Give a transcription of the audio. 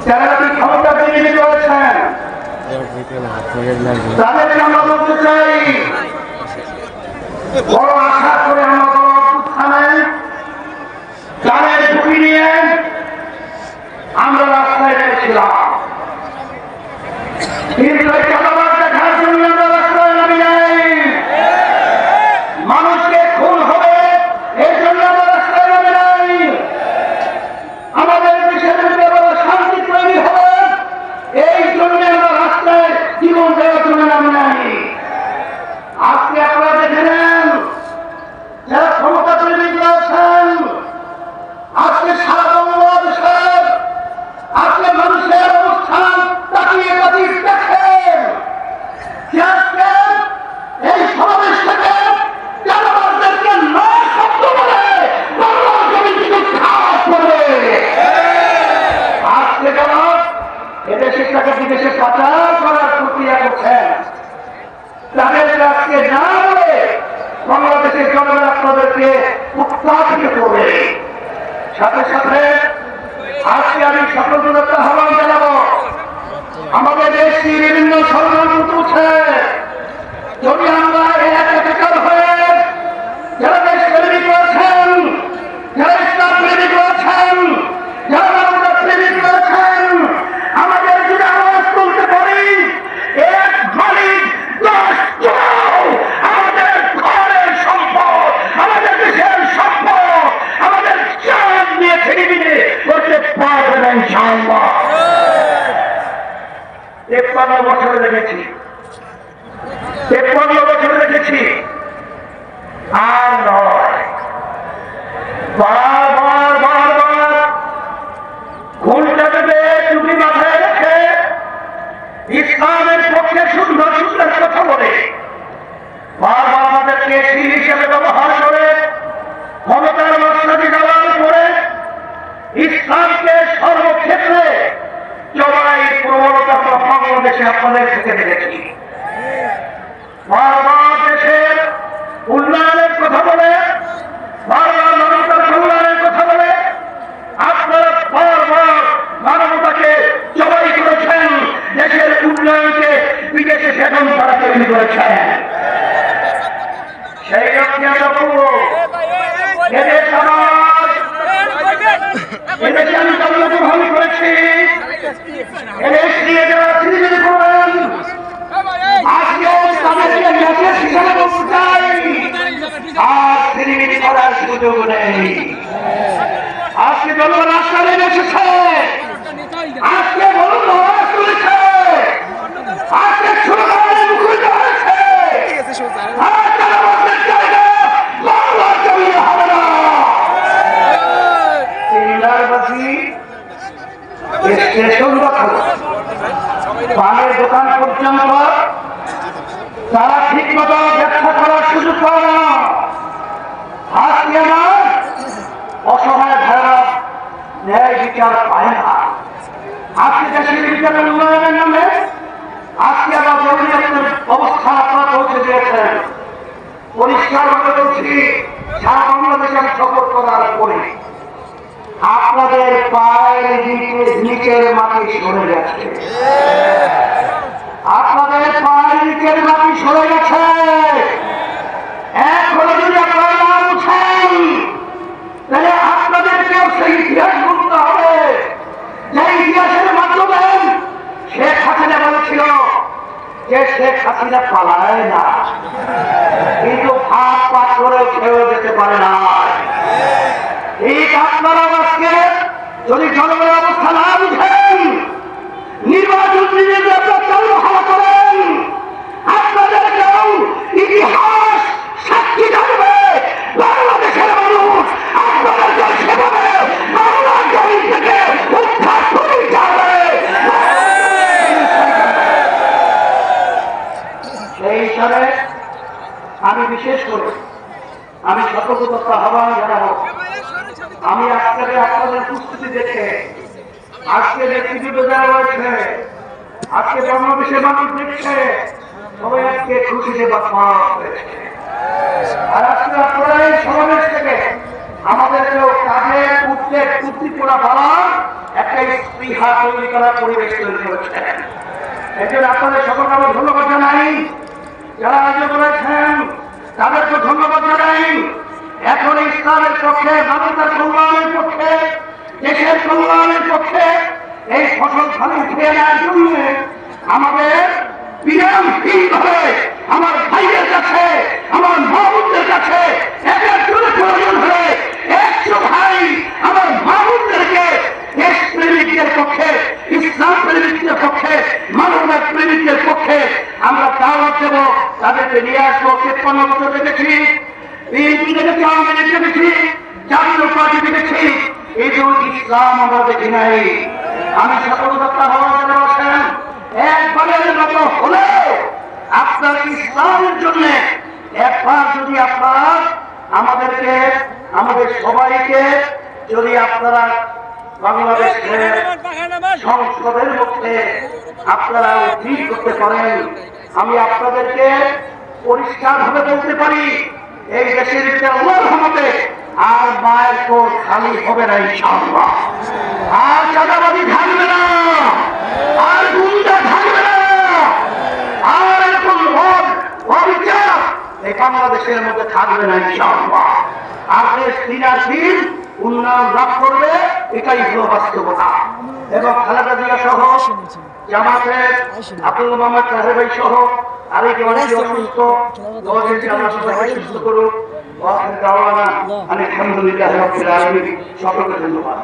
যারা ক্ষমতা বিক্রি করেছেন তাদেরকে আমরা বলতে চাই, বড় আশা করে আমরা বড় অভ্যুত্থানে যাদের ঝুঁকি নিয়ে আমরা রাস্তায় এসেছিলাম, কিন্তু চাঁদাবাজ দেখার জন্য আমরা রাস্তায় নামি নাই। মানুষকে খুন হবে এর জন্য আমরা রাস্তায় নামি নাই। আমাদের দেশের মধ্যে বড় শান্তি তৈরি হবে এই জন্য আমরা রাস্তায় জীবন দেওয়ার জন্য নামি নাই। আজকে আপনারা দেখে নেন, যারা ক্ষমতা তৈরি করেছেন, আজকে সারা বাংলাদেশের আজকে মানুষের অবস্থান তাকিয়ে তাকিয়ে দেখেন যে আজকে এই সমাবেশ থেকে চাঁদাবাজদেরকে না শব্দ বলে বাংলা জমি থেকে খাওয়া করবে। আজকে যারা এদেশের টাকা বিদেশে পাচার করার প্রক্রিয়া করছেন তাদেরকে আজকে না বলে বাংলাদেশের জনগণ আপনাদেরকে উৎসাহিত করবে। সাথে সাথে আজকে আমি সকল জনতা আহ্বান জানাবো, আমাদের দেশটি বিভিন্ন ষড়যন্ত্র চলছে। যদি আমরা একাকার হয়ে যারা দেশ তৈরি করেছেন, যারা ইসলাম তৈরি করেছেন, যারা মানবতা তৈরি করেছেন, আমাদের যদি আওয়াজ তুলতে পারি, এক মালিক 10 চোর আমাদের ঘরের সম্পদ, আমাদের দেশের সম্পদ, আমাদের চাঁদ নিয়ে ছিনিয়ে করতে পারবে না ইনশাআল্লাহ। 53 বছর লেগেছি, 53 বছর লেগেছি, আর নয়। বারবার বারবার ঘুমটা দেবে টুপি মাথায় রেখে ইসলামের পক্ষে সুন্দর সুন্দর কথা বলে বারবার আমাদেরকে শিল হিসেবে ব্যবহার করে ক্ষমতার মসনদে দেওয়ার করে ইসলামকে সর্বক্ষেত্রে জমাই প্রবণতা বাংলাদেশে আপনাদের থেকে দেখেছি। বারবার দেশের উন্নয়নের কথা বলে, বারবার মানবতার কল্যাণের কথা বলে আপনারা বারবার মানবতাকে জবাই করেছেন, দেশের উন্নয়নকে বিদেশে সেবন করা তৈরি করেছেন। সেই লক্ষ্যে আমরা বলবো, এদেশ আমার, এদেশে আমি জন্মগ্রহণ করেছি, এদেশ নিয়ে যারা চিনি করবেন আজকেও তাদেরকে মেসেজ হিসেবে বলতে চাই, আর চিনি করার সুযোগ নেই। আজকে জনগণ রাস্তা নেমে এসেছে, আজকে বলুন আওয়াজ তুলেছে, আজকে সরকারের মুখরিত হয়েছে, আর তারা বলতে চায় না বাংলা জমি হবে না। চিল্লারবাসী স্টেশন দেখাবো, পানের দোকান পর্যন্ত তারা ঠিক মতো ব্যাখ্যা করার সুযোগ পায় না। আজকে আমার অসহায় ভাইরা ন্যায় বিচার পায় না। আজকে দেশের বিচারের উন্নয়নের নামে আজকে আবার জরুরি অবস্থান আপনারা পৌঁছে দিয়েছেন। পরিষ্কার ভাবে বলছি, সারা বাংলাদেশে আমি সফর করার পরে আপনাদের পায়ের নিচের মাটি সরে গেছে, আপনাদের পায়ের নিচের মাটি সরে গেছে। এখনো যদি আপনারা না বুঝেন তাহলে আপনাদেরকেও সেই ইতিহাস বলতে হবে, যে ইতিহাসের মাধ্যমে শেখ হাসিনা বলেছিল যে শেখ হাসিনা পালায় না, কিন্তু ভাত পাত করে খেয়েও যেতে পারে না। ঠিক আপনারা আজকে যদি জনগণের অবস্থা না বুঝেন, নির্বাচন নিয়ে আপনারা চালু হাওয়া করেন, আপনাদেরকেও ইতিহাস সাক্ষী থাকবে। বাংলাদেশের মানুষ আপনাদেরকে সেভাবে বাংলার জমি থেকে উদ্ধার করে যাবে। সেই হিসাবে আমি বিশেষ করে আমি সতর্কতা আহ্বান জানাবো। আমি আজকে আপনাদের উপস্থিতি দেখে, আজকে যে পৃথিবীতে যারা রয়েছে, আজকে বাংলাদেশের মানুষ দেখছে, সবাই আজকে খুশিতে বাঁচা হয়েছে। আর আজকে আপনারা এই সমাবেশ থেকে আমাদেরকেও কাজে উঠতে কুর্তি পোড়া পাওয়ার একটা স্পৃহা তৈরি করার পরিবেশ তৈরি করেছেন। এজন্য আপনাদের সকলকে আমি ধন্যবাদ জানাই। যারা আয়োজন করেছেন তাদেরকে ধন্যবাদ জানাই। এখন ইসলামের পক্ষে, মানবতার কল্যাণের পক্ষে, দেশের কল্যাণের পক্ষে এই ফসল খালি উঠিয়ে নেওয়ার জন্য আমাদের বিরামহীনভাবে আমার ভাইয়ের কাছে, আমার মাহবুবদের কাছে একের জন্য প্রয়োজন হলে 100 ভাই আমার মাহবুবদেরকে দেশ প্রেমিকদের পক্ষে, ইসলাম প্রেমিকদের পক্ষে, মানবতার প্রেমিকদের পক্ষে আমরা দাওয়াত দেব। তাদেরকে নিয়ে আসবো। 53 বছর দেখেছি, বিএনপি দেখেছি, আওয়ামী লীগ দেখেছি, জাতীয় পার্টি দেখেছি, কিন্তু ইসলাম আমরা দেখি নাই। আমি সতর্কতা হওয়ার জন্য বলছেন একবারের মতো হলে আপনার ইসলামের জন্য একবার যদি আপনার আমাদেরকে, আমাদের সবাইকে যদি আপনারা বাংলাদেশের সংসদের মধ্যে আপনারা উদ্ভিদ করতে পারেন, আমি আপনাদেরকে পরিষ্কার ভাবে বলতে পারি এই দেশের আল্লাহর রহমতে আর মায়ের কোল খালি হবে না ইনশাআল্লাহ। আর চাঁদাবাজি থাকবে না, আর গুন্ডা থাকবে না, আর এরকম অবিচার এই বাংলাদেশের মধ্যে থাকবে না ইনশাআল্লাহ। আর দেশ দিনার দিন উন্নয়ন লাভ করবে, এটাই হলো বাস্তবতা। এবং খালেদা জিয়া সহ জামাতের আব্দুল মোহাম্মদ তাহের ভাই সহ আরেকটি অনেকে অসুস্থ, সুস্থ করুন। আলহামদুলিল্লাহ রাব্বিল আলামিন। সকলকে ধন্যবাদ।